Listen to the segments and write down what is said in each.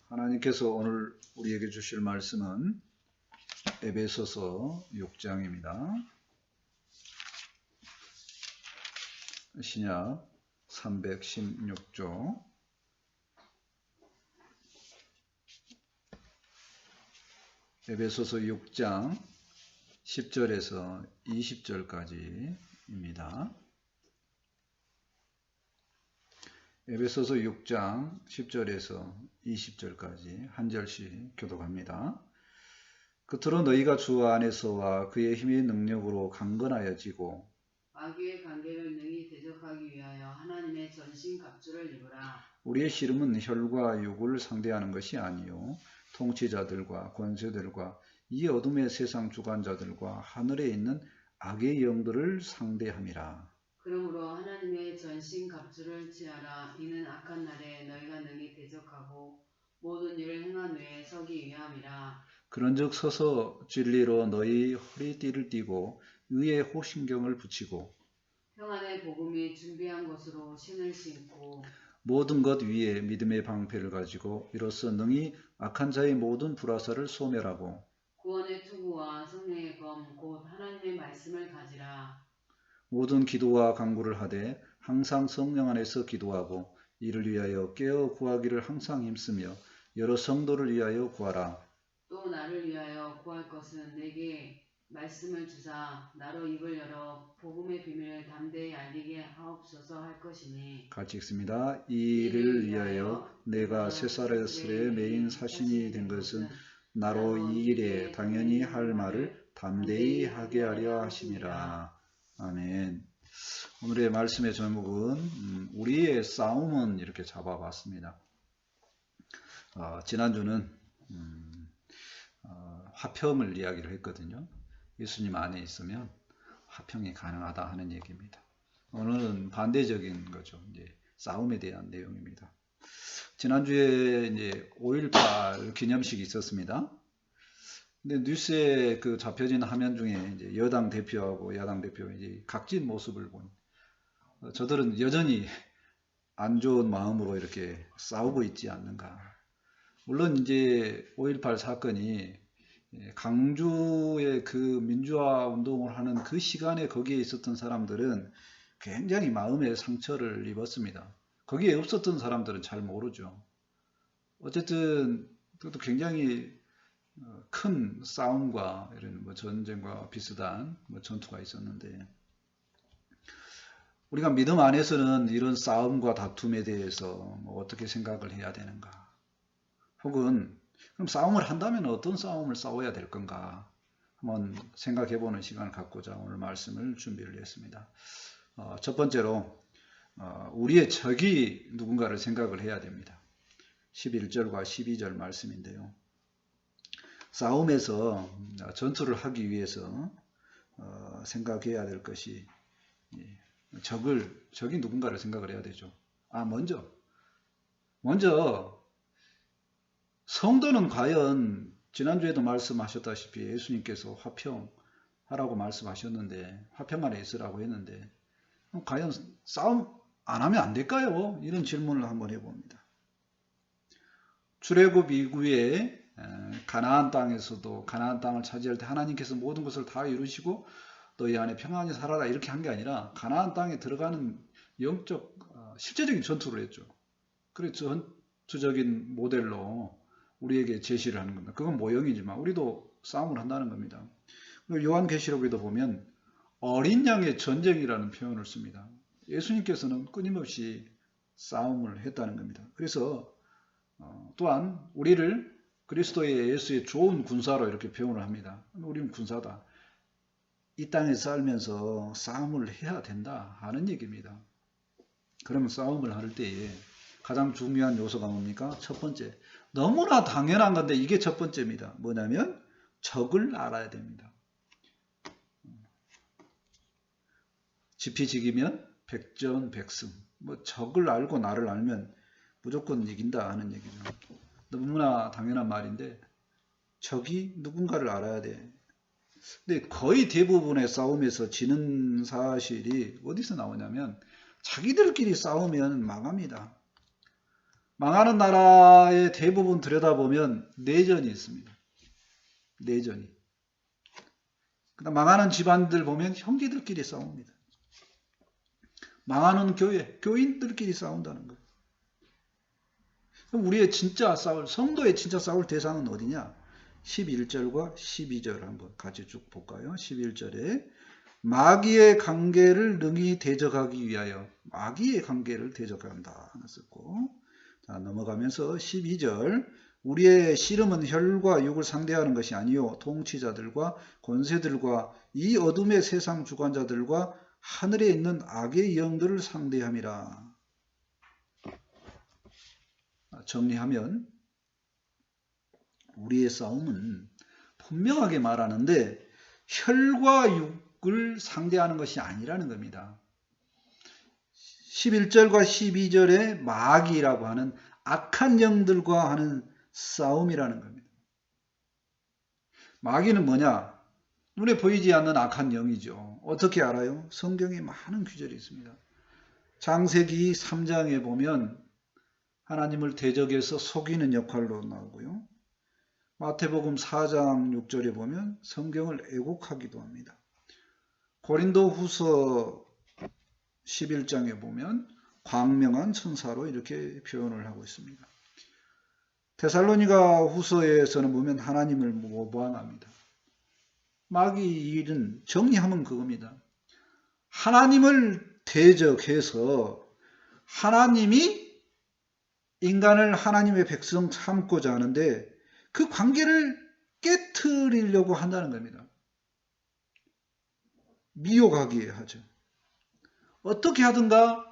하나님께서 오늘 우리에게 주실 말씀은 에베소서 6장입니다. 신약 316조 에베소서 6장 10절에서 20절까지입니다. 에베소서 6장 10절에서 20절까지 한 절씩 교독합니다. 끝으로 너희가 주 안에서와 그의 힘의 능력으로 강건하여지고 마귀의 관계를 능히 대적하기 위하여 하나님의 전신 갑주를 입으라. 우리의 씨름은 혈과 육을 상대하는 것이 아니요 통치자들과 권세들과 이 어둠의 세상 주관자들과 하늘에 있는 악의 영들을 상대함이라. 그러므로 하나님의 전신 갑주를 취하라. 이는 악한 날에 너희가 능히 대적하고 모든 일을 행한 후에 서기 위함이라. 그런즉 서서 진리로 너희 허리띠를 띠고 의의 호신경을 붙이고 평안의 복음이 준비한 것으로 신을 신고 모든 것 위에 믿음의 방패를 가지고 이로써 능히 악한 자의 모든 불화살을 소멸하고 구원의 투구와 성령의 검 곧 하나님의 말씀을 가지라. 모든 기도와 간구를 하되 항상 성령 안에서 기도하고 이를 위하여 깨어 구하기를 항상 힘쓰며 여러 성도를 위하여 구하라. 또 나를 위하여 구할 것은 내게 말씀을 주사 나로 입을 열어 복음의 비밀을 담대히 알리게 하옵소서 할 것이니. 같이 읽습니다. 이를 위하여 내가 쇠사슬에 매인 사신이 된 것은 나로 이 일에 당연히 할 말을 담대히 하게 하려 하심이라. 아멘. 오늘의 말씀의 제목은 우리의 싸움은 이렇게 잡아봤습니다. 지난주는 화평을 이야기를 했거든요. 예수님 안에 있으면 화평이 가능하다 하는 얘기입니다. 오늘은 반대적인 거죠. 이제 싸움에 대한 내용입니다. 지난주에 이제 5.18 기념식이 있었습니다. 근데 뉴스에 그 잡혀진 화면 중에 이제 여당 대표하고 야당 대표 이제 각진 모습을 본 저들은 여전히 안 좋은 마음으로 이렇게 싸우고 있지 않는가. 물론 이제 5.18 사건이 강주의 그 민주화 운동을 하는 그 시간에 거기에 있었던 사람들은 굉장히 마음의 상처를 입었습니다. 거기에 없었던 사람들은 잘 모르죠. 어쨌든 그것도 굉장히 큰 싸움과 이런 전쟁과 비슷한 전투가 있었는데 우리가 믿음 안에서는 이런 싸움과 다툼에 대해서 어떻게 생각을 해야 되는가? 혹은 그럼 싸움을 한다면 어떤 싸움을 싸워야 될 건가? 한번 생각해보는 시간을 갖고자 오늘 말씀을 준비를 했습니다. 첫 번째로 우리의 적이 누군가를 생각을 해야 됩니다. 11절과 12절 말씀인데요. 싸움에서 전투를 하기 위해서 생각해야 될 것이 적이 누군가를 생각을 해야 되죠. 먼저 성도는 과연 지난주에도 말씀하셨다시피 예수님께서 화평하라고 말씀하셨는데 화평 안에 있으라고 했는데 과연 싸움 안 하면 안 될까요? 이런 질문을 한번 해봅니다. 출애굽 이후에 가나안 땅에서도 가나안 땅을 차지할 때 하나님께서 모든 것을 다 이루시고 너희 안에 평안히 살아라 이렇게 한 게 아니라 가나안 땅에 들어가는 영적 실제적인 전투를 했죠. 그래서 전투적인 모델로 우리에게 제시를 하는 겁니다. 그건 모형이지만 우리도 싸움을 한다는 겁니다. 요한계시록에도 보면 어린 양의 전쟁이라는 표현을 씁니다. 예수님께서는 끊임없이 싸움을 했다는 겁니다. 그래서 또한 우리를 그리스도의 예수의 좋은 군사로 이렇게 표현을 합니다. 우리는 군사다. 이 땅에 살면서 싸움을 해야 된다 하는 얘기입니다. 그러면 싸움을 할 때에 가장 중요한 요소가 뭡니까? 첫 번째, 너무나 당연한 건데 이게 첫 번째입니다. 뭐냐면 적을 알아야 됩니다. 지피지기면 백전백승. 적을 알고 나를 알면 무조건 이긴다 하는 얘기죠. 너무나 당연한 말인데 적이 누군가를 알아야 돼. 근데 거의 대부분의 싸움에서 지는 사실이 어디서 나오냐면 자기들끼리 싸우면 망합니다. 망하는 나라의 대부분 들여다보면 내전이 있습니다. 내전이. 그다음 망하는 집안들 보면 형제들끼리 싸웁니다. 망하는 교회, 교인들끼리 싸운다는 거예요. 그럼 우리의 진짜 성도의 진짜 싸울 대상은 어디냐? 11절과 12절 한번 같이 쭉 볼까요? 11절에 마귀의 관계를 능히 대적하기 위하여 마귀의 관계를 대적한다 했었고, 자 넘어가면서 12절 우리의 씨름은 혈과 육을 상대하는 것이 아니요 통치자들과 권세들과 이 어둠의 세상 주관자들과 하늘에 있는 악의 영들을 상대함이라. 정리하면 우리의 싸움은 분명하게 말하는데 혈과 육을 상대하는 것이 아니라는 겁니다. 11절과 12절에 마귀라고 하는 악한 영들과 하는 싸움이라는 겁니다. 마귀는 뭐냐? 눈에 보이지 않는 악한 영이죠. 어떻게 알아요? 성경에 많은 규절이 있습니다. 창세기 3장에 보면 하나님을 대적해서 속이는 역할로 나오고요. 마태복음 4장 6절에 보면 성경을 애곡하기도 합니다. 고린도후서 11장에 보면 광명한 천사로 이렇게 표현을 하고 있습니다. 데살로니가 후서에서는 보면 하나님을 모방합니다. 마귀 일은 정리하면 그겁니다. 하나님을 대적해서 하나님이 인간을 하나님의 백성 삼고자 하는데 그 관계를 깨트리려고 한다는 겁니다. 미혹하게 하죠. 어떻게 하든가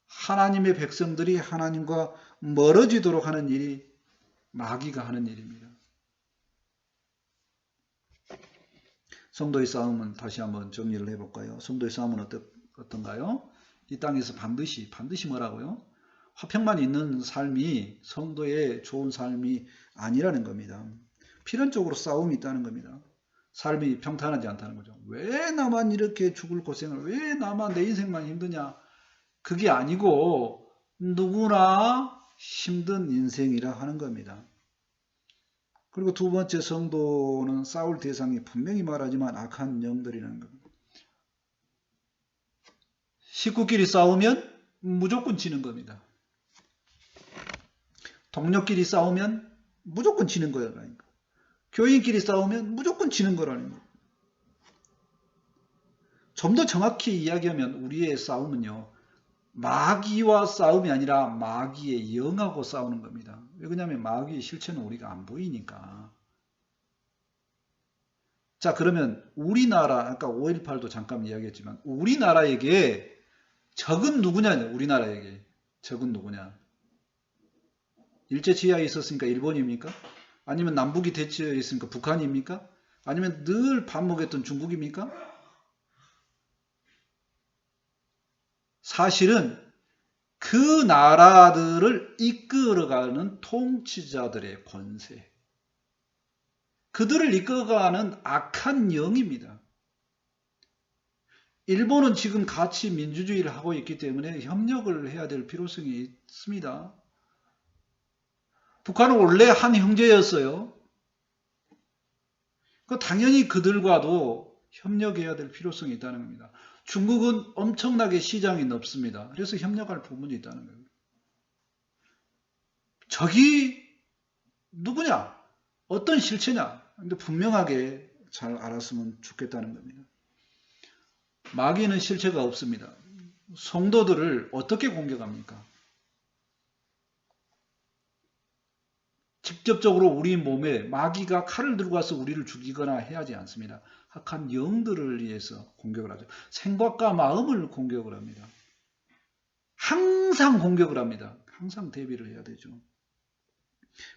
하나님의 백성들이 하나님과 멀어지도록 하는 일이 마귀가 하는 일입니다. 성도의 싸움은 다시 한번 정리를 해볼까요? 성도의 싸움은 어떤가요? 이 땅에서 반드시 뭐라고요? 화평만 있는 삶이 성도의 좋은 삶이 아니라는 겁니다. 필연적으로 싸움이 있다는 겁니다. 삶이 평탄하지 않다는 거죠. 왜 나만 이렇게 죽을 고생을, 왜 나만 내 인생만 힘드냐? 그게 아니고 누구나 힘든 인생이라 하는 겁니다. 그리고 두 번째, 성도는 싸울 대상이 분명히 말하지만 악한 영들이라는 겁니다. 식구끼리 싸우면 무조건 지는 겁니다. 동료끼리 싸우면 무조건 지는 거라니까. 교인끼리 싸우면 무조건 지는 거라는 거예요. 좀 더 정확히 이야기하면 우리의 싸움은요, 마귀와 싸움이 아니라 마귀의 영하고 싸우는 겁니다. 왜냐하면 마귀의 실체는 우리가 안 보이니까. 자, 그러면 우리나라, 아까 5.18도 잠깐 이야기했지만 우리나라에게 적은 누구냐? 우리나라에게 적은 누구냐? 일제치하에 있었으니까 일본입니까? 아니면 남북이 대치에 있으니까 북한입니까? 아니면 늘 반목했던 중국입니까? 사실은 그 나라들을 이끌어가는 통치자들의 권세, 그들을 이끌어가는 악한 영입니다. 일본은 지금 같이 민주주의를 하고 있기 때문에 협력을 해야 될 필요성이 있습니다. 북한은 원래 한 형제였어요. 당연히 그들과도 협력해야 될 필요성이 있다는 겁니다. 중국은 엄청나게 시장이 넓습니다. 그래서 협력할 부분이 있다는 겁니다. 적이 누구냐? 어떤 실체냐? 근데 분명하게 잘 알았으면 좋겠다는 겁니다. 마귀는 실체가 없습니다. 성도들을 어떻게 공격합니까? 직접적으로 우리 몸에 마귀가 칼을 들고 와서 우리를 죽이거나 해야지 않습니다. 악한 영들을 위해서 공격을 하죠. 생각과 마음을 공격을 합니다. 항상 공격을 합니다. 항상 대비를 해야 되죠.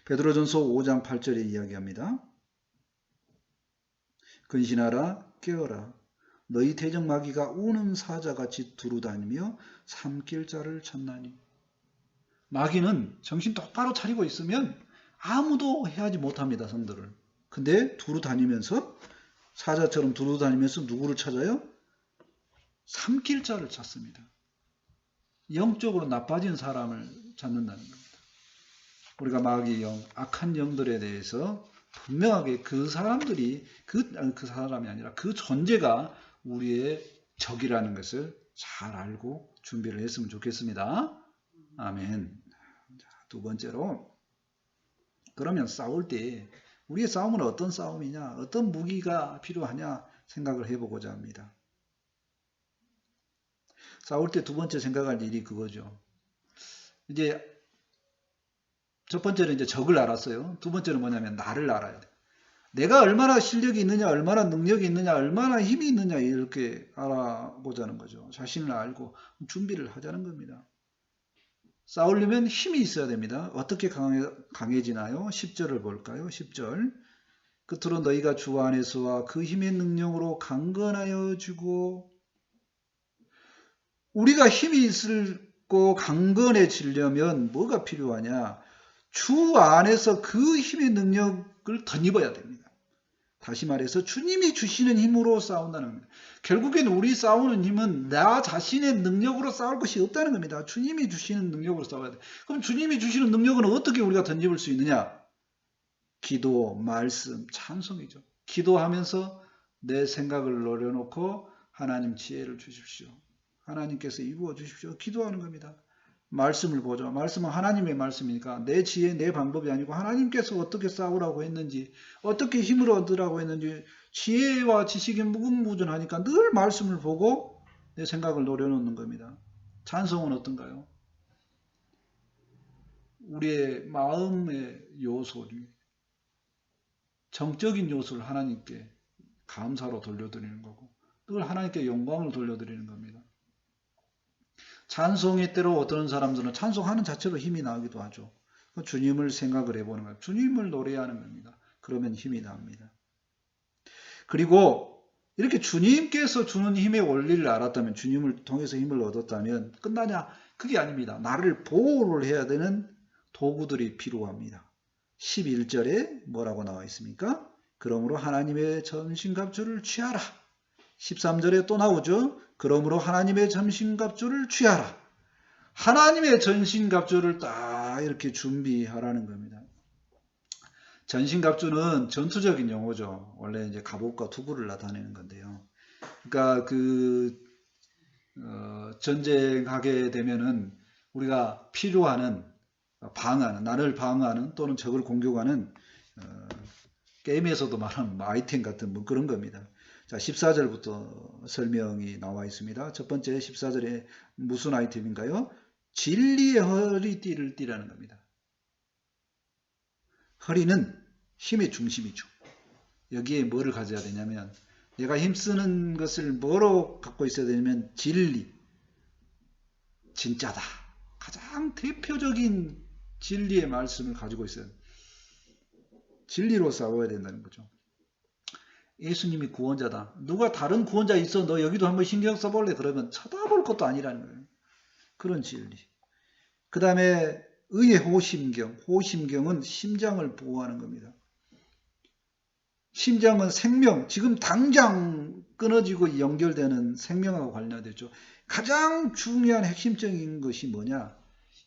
베드로전서 5장 8절에 이야기합니다. 근신하라, 깨어라. 너희 대적 마귀가 우는 사자같이 두루다니며 삼킬 자를 찾나니. 마귀는 정신 똑바로 차리고 있으면 아무도 해하지 못합니다. 성들을. 근데 두루다니면서, 사자처럼 두루다니면서 누구를 찾아요? 삼킬 자를 찾습니다. 영적으로 나빠진 사람을 찾는다는 겁니다. 우리가 마귀의 영, 악한 영들에 대해서 분명하게 그 사람들이 그 사람이 아니라 그 존재가 우리의 적이라는 것을 잘 알고 준비를 했으면 좋겠습니다. 아멘. 자, 두 번째로, 그러면 싸울 때 우리의 싸움은 어떤 싸움이냐, 어떤 무기가 필요하냐 생각을 해보고자 합니다. 싸울 때 두 번째 생각할 일이 그거죠. 이제 첫 번째는 이제 적을 알았어요. 두 번째는 뭐냐면 나를 알아야 돼. 내가 얼마나 실력이 있느냐, 얼마나 능력이 있느냐, 얼마나 힘이 있느냐 이렇게 알아보자는 거죠. 자신을 알고 준비를 하자는 겁니다. 싸우려면 힘이 있어야 됩니다. 어떻게 강해지나요? 10절을 볼까요? 10절. 끝으로 너희가 주 안에서와 그 힘의 능력으로 강건하여 주고, 우리가 힘이 있고 강건해지려면 뭐가 필요하냐? 주 안에서 그 힘의 능력을 덧입어야 됩니다. 다시 말해서 주님이 주시는 힘으로 싸운다는 겁니다. 결국엔 우리 싸우는 힘은 나 자신의 능력으로 싸울 것이 없다는 겁니다. 주님이 주시는 능력으로 싸워야 돼. 그럼 주님이 주시는 능력은 어떻게 우리가 던집을 수 있느냐? 기도, 말씀, 찬송이죠. 기도하면서 내 생각을 내려놓고 하나님 지혜를 주십시오. 하나님께서 이루어 주십시오. 기도하는 겁니다. 말씀을 보죠. 말씀은 하나님의 말씀이니까 내 지혜, 내 방법이 아니고 하나님께서 어떻게 싸우라고 했는지, 어떻게 힘을 얻으라고 했는지, 지혜와 지식이 무궁무진하니까 늘 말씀을 보고 내 생각을 노려놓는 겁니다. 찬송은 어떤가요? 우리의 마음의 요소 중에 정적인 요소를 하나님께 감사로 돌려드리는 거고, 늘 하나님께 영광을 돌려드리는 겁니다. 찬송의 때로 어떤 사람들은 찬송하는 자체로 힘이 나기도 하죠. 주님을 생각을 해보는 거예요. 주님을 노래하는 겁니다. 그러면 힘이 납니다. 그리고 이렇게 주님께서 주는 힘의 원리를 알았다면, 주님을 통해서 힘을 얻었다면 끝나냐? 그게 아닙니다. 나를 보호를 해야 되는 도구들이 필요합니다. 11절에 뭐라고 나와 있습니까? 그러므로 하나님의 전신갑주를 취하라. 13절에 또 나오죠. 그러므로 하나님의 전신갑주를 취하라. 하나님의 전신갑주를 딱 이렇게 준비하라는 겁니다. 전신갑주는 전투적인 용어죠. 원래 이제 갑옷과 투구를 나타내는 건데요. 그러니까 전쟁하게 되면은 우리가 필요하는 방어하는, 나를 방어하는 또는 적을 공격하는 게임에서도 말하는 아이템 같은 뭐 그런 겁니다. 자, 14절부터 설명이 나와 있습니다. 첫 번째 14절에 무슨 아이템인가요? 진리의 허리띠를 띠라는 겁니다. 허리는 힘의 중심이죠. 여기에 뭐를 가져야 되냐면, 내가 힘쓰는 것을 뭐로 갖고 있어야 되냐면 진리, 진짜다. 가장 대표적인 진리의 말씀을 가지고 있어요. 진리로 싸워야 된다는 거죠. 예수님이 구원자다. 누가 다른 구원자 있어? 너 여기도 한번 신경 써볼래? 그러면 쳐다볼 것도 아니라는 거예요. 그런 진리. 그 다음에 의의 호심경. 호심경은 심장을 보호하는 겁니다. 심장은 생명, 지금 당장 끊어지고 연결되는 생명하고 관련되죠. 가장 중요한 핵심적인 것이 뭐냐?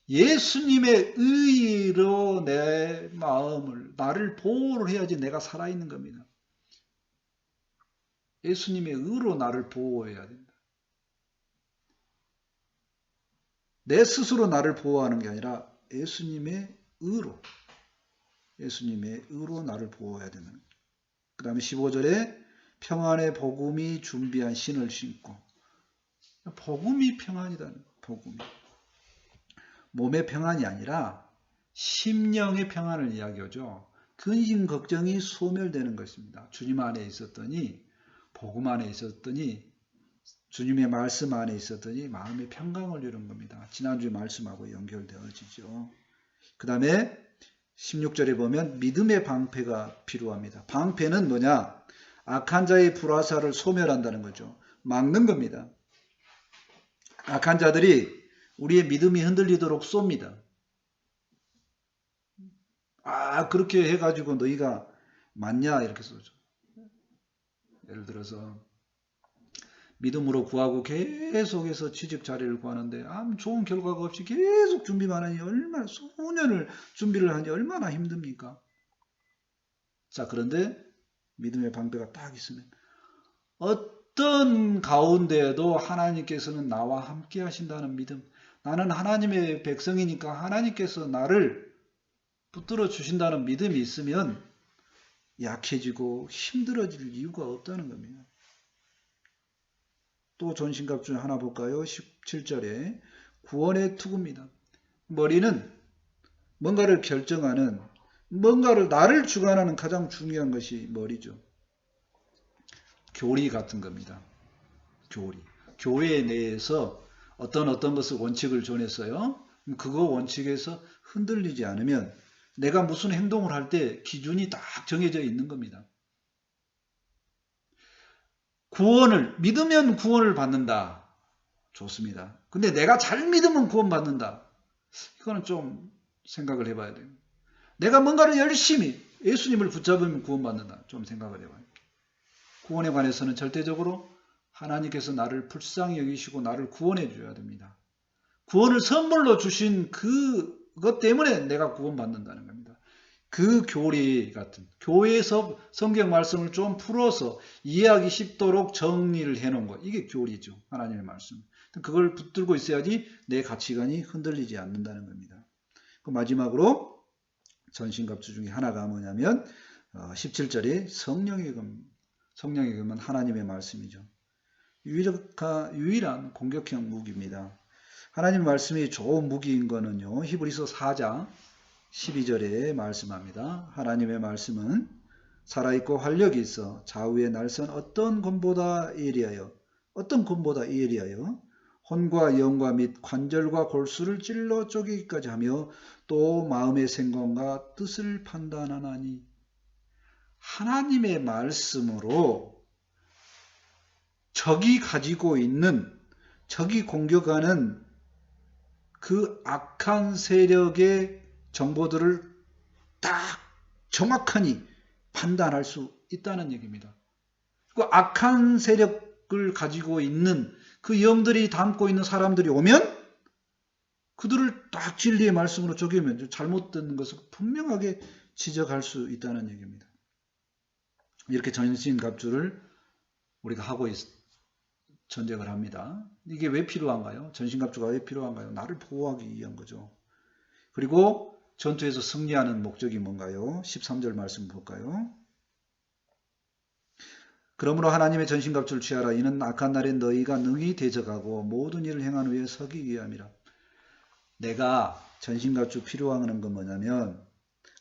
예수님의 의로 내 마음을, 나를 보호를 해야지 내가 살아있는 겁니다. 예수님의 의로 나를 보호해야 된다. 내 스스로 나를 보호하는 게 아니라 예수님의 의로 나를 보호해야 된다. 그 다음에 15절에 평안의 복음이 준비한 신을 신고, 복음이 평안이다. 복음이 몸의 평안이 아니라 심령의 평안을 이야기하죠. 근심 걱정이 소멸되는 것입니다. 주님 안에 있었더니, 복음 안에 있었더니, 주님의 말씀 안에 있었더니 마음의 평강을 이룬 겁니다. 지난주에 말씀하고 연결되어지죠. 그 다음에 16절에 보면 믿음의 방패가 필요합니다. 방패는 뭐냐? 악한 자의 불화살을 소멸한다는 거죠. 막는 겁니다. 악한 자들이 우리의 믿음이 흔들리도록 쏩니다. 그렇게 해가지고 너희가 맞냐? 이렇게 쏘죠. 예를 들어서 믿음으로 구하고 계속해서 취직 자리를 구하는데 아무 좋은 결과가 없이 계속 준비만 하니 얼마나 수년을 준비를 하니 얼마나 힘듭니까? 자, 그런데 믿음의 방패가 딱 있으면 어떤 가운데에도 하나님께서는 나와 함께 하신다는 믿음, 나는 하나님의 백성이니까 하나님께서 나를 붙들어 주신다는 믿음이 있으면 약해지고 힘들어질 이유가 없다는 겁니다. 또 전신갑 중에 하나 볼까요? 17절에 구원의 투구입니다. 머리는 뭔가를 결정하는, 뭔가를 나를 주관하는 가장 중요한 것이 머리죠. 교리 같은 겁니다. 교리. 교회 내에서 어떤 것을 원칙을 정했어요. 그거 원칙에서 흔들리지 않으면 내가 무슨 행동을 할 때 기준이 딱 정해져 있는 겁니다. 구원을 믿으면 구원을 받는다. 좋습니다. 근데 내가 잘 믿으면 구원 받는다. 이거는 좀 생각을 해봐야 돼요. 내가 뭔가를 열심히 예수님을 붙잡으면 구원 받는다. 좀 생각을 해봐요. 구원에 관해서는 절대적으로 하나님께서 나를 불쌍히 여기시고 나를 구원해 줘야 됩니다. 구원을 선물로 주신 그것 때문에 내가 구원받는다는 겁니다. 그 교리 같은, 교회에서 성경 말씀을 좀 풀어서 이해하기 쉽도록 정리를 해놓은 것, 이게 교리죠. 하나님의 말씀. 그걸 붙들고 있어야지 내 가치관이 흔들리지 않는다는 겁니다. 그 마지막으로 전신갑주 중에 하나가 뭐냐면 17절에 성령의 금, 성령의 금은 하나님의 말씀이죠. 유일한 공격형 무기입니다. 하나님 말씀이 좋은 무기인 거는요. 히브리서 4장 12절에 말씀합니다. 하나님의 말씀은 살아있고 활력이 있어 좌우의 날선 어떤 검보다 예리하여 혼과 영과 및 관절과 골수를 찔러 쪼개기까지 하며 또 마음의 생각과 뜻을 판단하나니. 하나님의 말씀으로 적이 가지고 있는, 적이 공격하는 그 악한 세력의 정보들을 딱 정확하니 판단할 수 있다는 얘기입니다. 그 악한 세력을 가지고 있는 그 영들이 담고 있는 사람들이 오면 그들을 딱 진리의 말씀으로 쪼개면 잘못된 것을 분명하게 지적할 수 있다는 얘기입니다. 이렇게 전신갑주를 우리가 하고 전쟁을 합니다. 이게 왜 필요한가요? 전신갑주가 왜 필요한가요? 나를 보호하기 위한 거죠. 그리고 전투에서 승리하는 목적이 뭔가요? 13절 말씀 볼까요? 그러므로 하나님의 전신갑주를 취하라. 이는 악한 날에 너희가 능히 대적하고 모든 일을 행한 후에 서기 위함이라. 내가 전신갑주 필요한 건 뭐냐면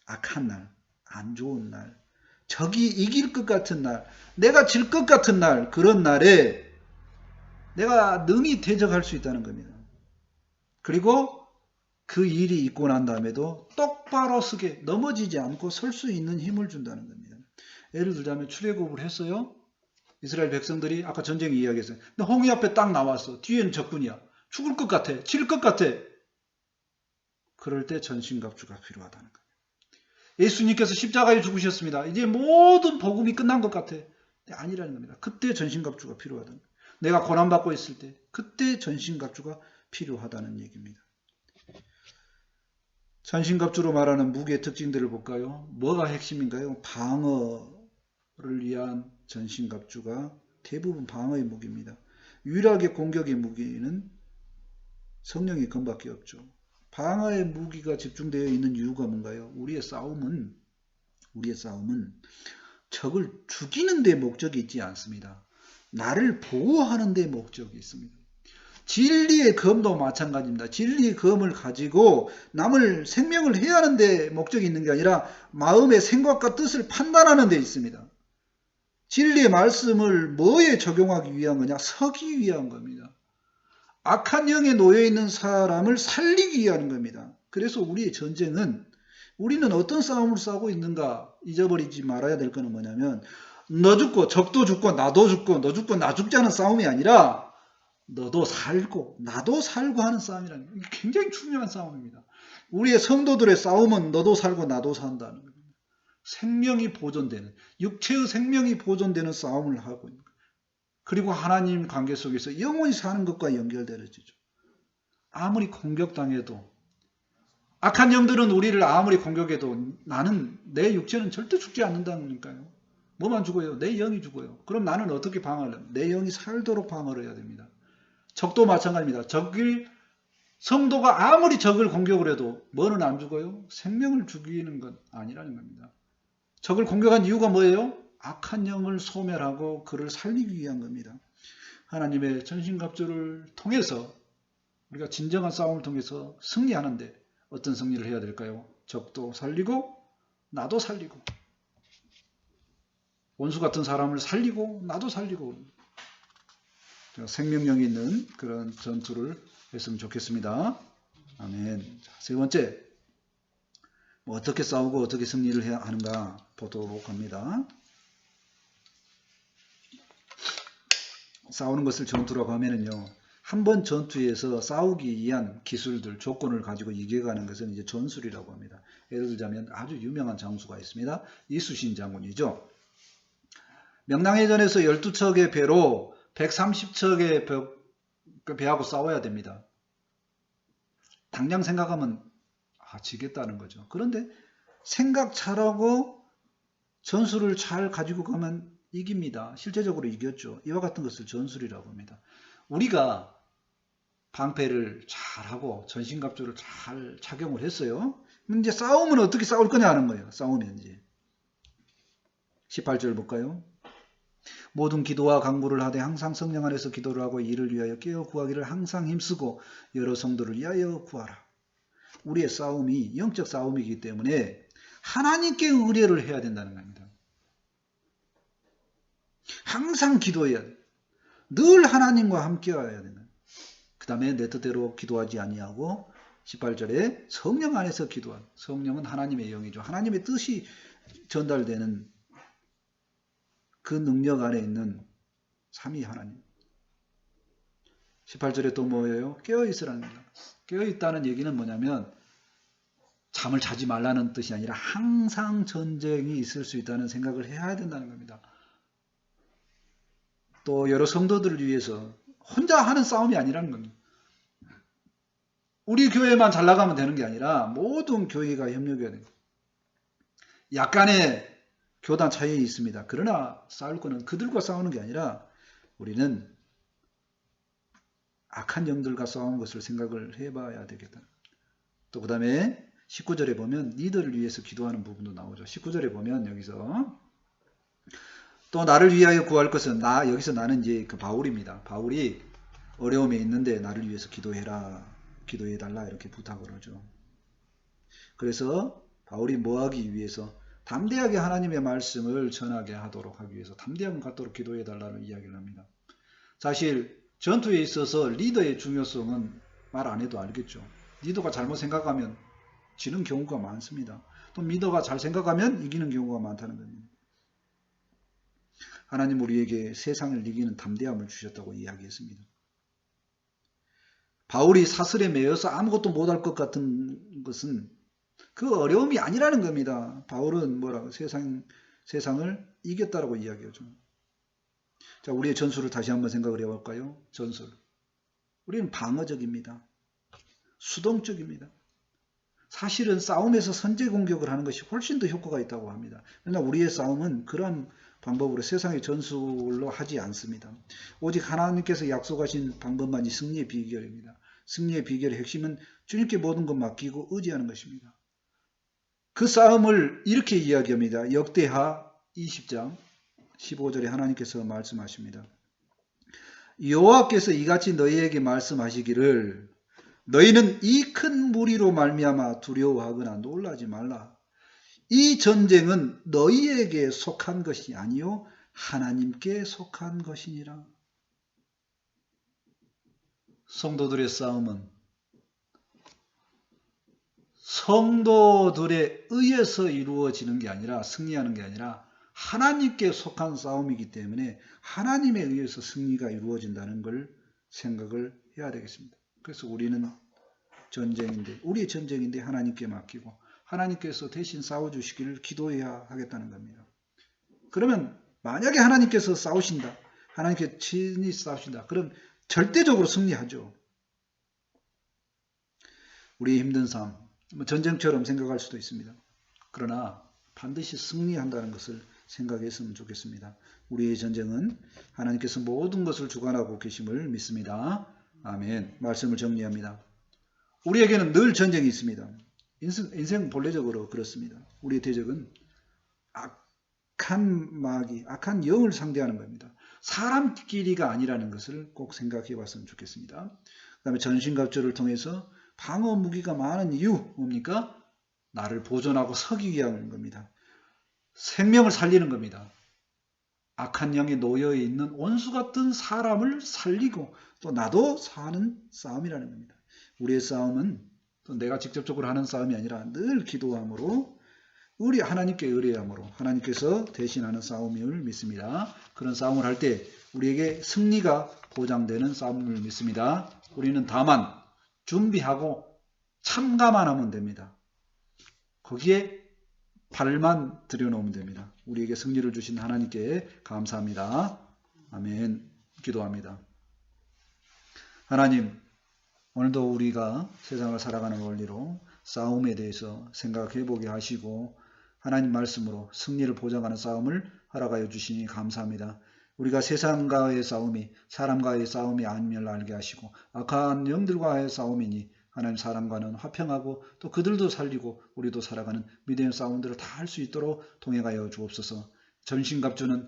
악한 날, 안 좋은 날, 적이 이길 것 같은 날, 내가 질 것 같은 날, 그런 날에 내가 능히 대적할 수 있다는 겁니다. 그리고 그 일이 있고 난 다음에도 똑바로 서게, 넘어지지 않고 설 수 있는 힘을 준다는 겁니다. 예를 들자면 출애굽을 했어요. 이스라엘 백성들이 아까 전쟁 이야기했어요. 근데 홍해 앞에 딱 나왔어. 뒤에는 적군이야. 죽을 것 같아. 질 것 같아. 그럴 때 전신갑주가 필요하다는 거예요. 예수님께서 십자가에 죽으셨습니다. 이제 모든 복음이 끝난 것 같아. 아니라는 겁니다. 그때 전신갑주가 필요하다는 거예요. 내가 고난받고 있을 때 그때 전신갑주가 필요하다는 얘기입니다. 전신갑주로 말하는 무기의 특징들을 볼까요? 뭐가 핵심인가요? 방어를 위한 전신갑주가 대부분 방어의 무기입니다. 유일하게 공격의 무기는 성령의 검밖에 없죠. 방어의 무기가 집중되어 있는 이유가 뭔가요? 우리의 싸움은 적을 죽이는 데 목적이 있지 않습니다. 나를 보호하는 데 목적이 있습니다. 진리의 검도 마찬가지입니다. 진리의 검을 가지고 남을 생명을 해하는 데 목적이 있는 게 아니라 마음의 생각과 뜻을 판단하는 데 있습니다. 진리의 말씀을 뭐에 적용하기 위한 거냐? 서기 위한 겁니다. 악한 영에 놓여있는 사람을 살리기 위한 겁니다. 그래서 우리의 전쟁은, 우리는 어떤 싸움을 싸우고 있는가 잊어버리지 말아야 될 거는 뭐냐면 너 죽고 적도 죽고 나도 죽고 너 죽고 나 죽자는 싸움이 아니라 너도 살고 나도 살고 하는 싸움이라는 거예요. 굉장히 중요한 싸움입니다. 우리의 성도들의 싸움은 너도 살고 나도 산다는 겁니다. 생명이 보존되는, 육체의 생명이 보존되는 싸움을 하고 있는 거예요. 그리고 하나님 관계 속에서 영원히 사는 것과 연결되어지죠. 아무리 공격당해도 악한 영들은 우리를 아무리 공격해도 나는 내 육체는 절대 죽지 않는다니까요. 뭐만 죽어요? 내 영이 죽어요. 그럼 나는 어떻게 방어를? 내 영이 살도록 방어를 해야 됩니다. 적도 마찬가지입니다. 성도가 아무리 적을 공격을 해도 뭐는 안 죽어요? 생명을 죽이는 건 아니라는 겁니다. 적을 공격한 이유가 뭐예요? 악한 영을 소멸하고 그를 살리기 위한 겁니다. 하나님의 전신갑주를 통해서 우리가 진정한 싸움을 통해서 승리하는데 어떤 승리를 해야 될까요? 적도 살리고 나도 살리고 원수 같은 사람을 살리고 나도 살리고 생명력이 있는 그런 전투를 했으면 좋겠습니다. 아멘. 자, 세 번째, 어떻게 싸우고 어떻게 승리를 해야 하는가 보도록 합니다. 싸우는 것을 전투라고 하면은요, 한 번 전투에서 싸우기 위한 기술들, 조건을 가지고 이겨가는 것은 이제 전술이라고 합니다. 예를 들자면 아주 유명한 장수가 있습니다. 이순신 장군이죠. 명랑해전에서 12척의 배로 130척의 배하고 싸워야 됩니다. 당장 생각하면 지겠다는 거죠. 그런데 생각 잘하고 전술을 잘 가지고 가면 이깁니다. 실제적으로 이겼죠. 이와 같은 것을 전술이라고 합니다. 우리가 방패를 잘하고 전신갑주를 잘 착용을 했어요. 이제 싸우면 어떻게 싸울 거냐 하는 거예요. 싸우면 이제 18절 볼까요? 모든 기도와 강구를 하되 항상 성령 안에서 기도를 하고 이를 위하여 깨어 구하기를 항상 힘쓰고 여러 성도를 위하여 구하라. 우리의 싸움이 영적 싸움이기 때문에 하나님께 의뢰를 해야 된다는 겁니다. 항상 기도해야 돼. 늘 하나님과 함께 해야 된다. 그 다음에 내 뜻대로 기도하지 아니하고 18절에 성령 안에서 기도한. 성령은 하나님의 영이죠. 하나님의 뜻이 전달되는 그 능력 안에 있는 삼위 하나님. 18절에 또 뭐예요? 깨어있으라는 겁니다. 깨어있다는 얘기는 뭐냐면 잠을 자지 말라는 뜻이 아니라 항상 전쟁이 있을 수 있다는 생각을 해야 된다는 겁니다. 또 여러 성도들을 위해서 혼자 하는 싸움이 아니라는 겁니다. 우리 교회만 잘 나가면 되는 게 아니라 모든 교회가 협력해야 됩니다. 약간의 교단 차이가 있습니다. 그러나 싸울 거는 그들과 싸우는 게 아니라 우리는 악한 영들과 싸우는 것을 생각을 해봐야 되겠다. 또 그 다음에 19절에 보면 니들을 위해서 기도하는 부분도 나오죠. 19절에 보면 여기서 또 나를 위하여 구할 것은 여기서 나는 이제 그 바울입니다. 바울이 어려움에 있는데 나를 위해서 기도해라, 기도해달라 이렇게 부탁을 하죠. 그래서 바울이 뭐 하기 위해서 담대하게 하나님의 말씀을 전하게 하도록 하기 위해서 담대함을 갖도록 기도해달라는 이야기를 합니다. 사실 전투에 있어서 리더의 중요성은 말 안 해도 알겠죠. 리더가 잘못 생각하면 지는 경우가 많습니다. 또 리더가 잘 생각하면 이기는 경우가 많다는 겁니다. 하나님 우리에게 세상을 이기는 담대함을 주셨다고 이야기했습니다. 바울이 사슬에 매여서 아무것도 못할 것 같은 것은 그 어려움이 아니라는 겁니다. 바울은 뭐라고 세상을 이겼다라고 이야기하죠. 자, 우리의 전술을 다시 한번 생각을 해볼까요? 전술. 우리는 방어적입니다. 수동적입니다. 사실은 싸움에서 선제 공격을 하는 것이 훨씬 더 효과가 있다고 합니다. 그러나 우리의 싸움은 그런 방법으로 세상의 전술로 하지 않습니다. 오직 하나님께서 약속하신 방법만이 승리의 비결입니다. 승리의 비결의 핵심은 주님께 모든 것 맡기고 의지하는 것입니다. 그 싸움을 이렇게 이야기합니다. 역대하 20장 15절에 하나님께서 말씀하십니다. 여호와께서 이같이 너희에게 말씀하시기를 너희는 이 큰 무리로 말미암아 두려워하거나 놀라지 말라. 이 전쟁은 너희에게 속한 것이 아니요 하나님께 속한 것이니라. 성도들의 싸움은 성도들에 의해서 이루어지는 게 아니라 승리하는 게 아니라 하나님께 속한 싸움이기 때문에 하나님에 의해서 승리가 이루어진다는 걸 생각을 해야 되겠습니다. 그래서 우리는 우리의 전쟁인데 하나님께 맡기고 하나님께서 대신 싸워주시기를 기도해야 하겠다는 겁니다. 그러면 만약에 하나님께서 싸우신다. 하나님께 친히 싸우신다. 그럼 절대적으로 승리하죠. 우리의 힘든 삶, 전쟁처럼 생각할 수도 있습니다. 그러나 반드시 승리한다는 것을 생각했으면 좋겠습니다. 우리의 전쟁은 하나님께서 모든 것을 주관하고 계심을 믿습니다. 아멘. 말씀을 정리합니다. 우리에게는 늘 전쟁이 있습니다. 인생 본래적으로 그렇습니다. 우리의 대적은 악한 마귀, 악한 영을 상대하는 겁니다. 사람끼리가 아니라는 것을 꼭 생각해 봤으면 좋겠습니다. 그 다음에 전신갑주를 통해서 방어 무기가 많은 이유 뭡니까? 나를 보존하고 서기 위한 겁니다. 생명을 살리는 겁니다. 악한 영에 놓여 있는 원수 같은 사람을 살리고 또 나도 사는 싸움이라는 겁니다. 우리의 싸움은 또 내가 직접적으로 하는 싸움이 아니라 늘 기도함으로 우리 하나님께 의뢰함으로 하나님께서 대신하는 싸움임을 믿습니다. 그런 싸움을 할 때 우리에게 승리가 보장되는 싸움을 믿습니다. 우리는 다만 준비하고 참가만 하면 됩니다. 거기에 발만 들여놓으면 됩니다. 우리에게 승리를 주신 하나님께 감사합니다. 아멘. 기도합니다. 하나님, 오늘도 우리가 세상을 살아가는 원리로 싸움에 대해서 생각해 보게 하시고 하나님 말씀으로 승리를 보장하는 싸움을 허락하여 주시니 감사합니다. 우리가 세상과의 싸움이 사람과의 싸움이 아님을 알게 하시고 악한 영들과의 싸움이니 하나님 사람과는 화평하고 또 그들도 살리고 우리도 살아가는 믿음의 싸움들을 다 할 수 있도록 동행하여 주옵소서. 전신갑주는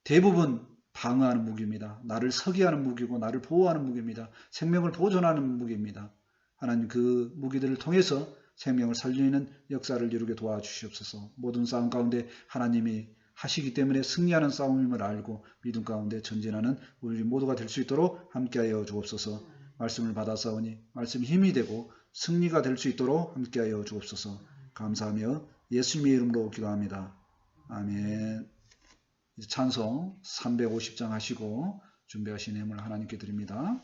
대부분 방어하는 무기입니다. 나를 서기하는 무기고 나를 보호하는 무기입니다. 생명을 보존하는 무기입니다. 하나님 그 무기들을 통해서 생명을 살리는 역사를 이루게 도와주시옵소서. 모든 싸움 가운데 하나님이 하시기 때문에 승리하는 싸움임을 알고 믿음 가운데 전진하는 우리 모두가 될 수 있도록 함께하여 주옵소서. 말씀을 받아사오니 말씀이 힘이 되고 승리가 될 수 있도록 함께하여 주옵소서. 감사하며 예수님의 이름으로 기도합니다. 아멘. 이제 찬송 350장 하시고 준비하신 힘을 하나님께 드립니다.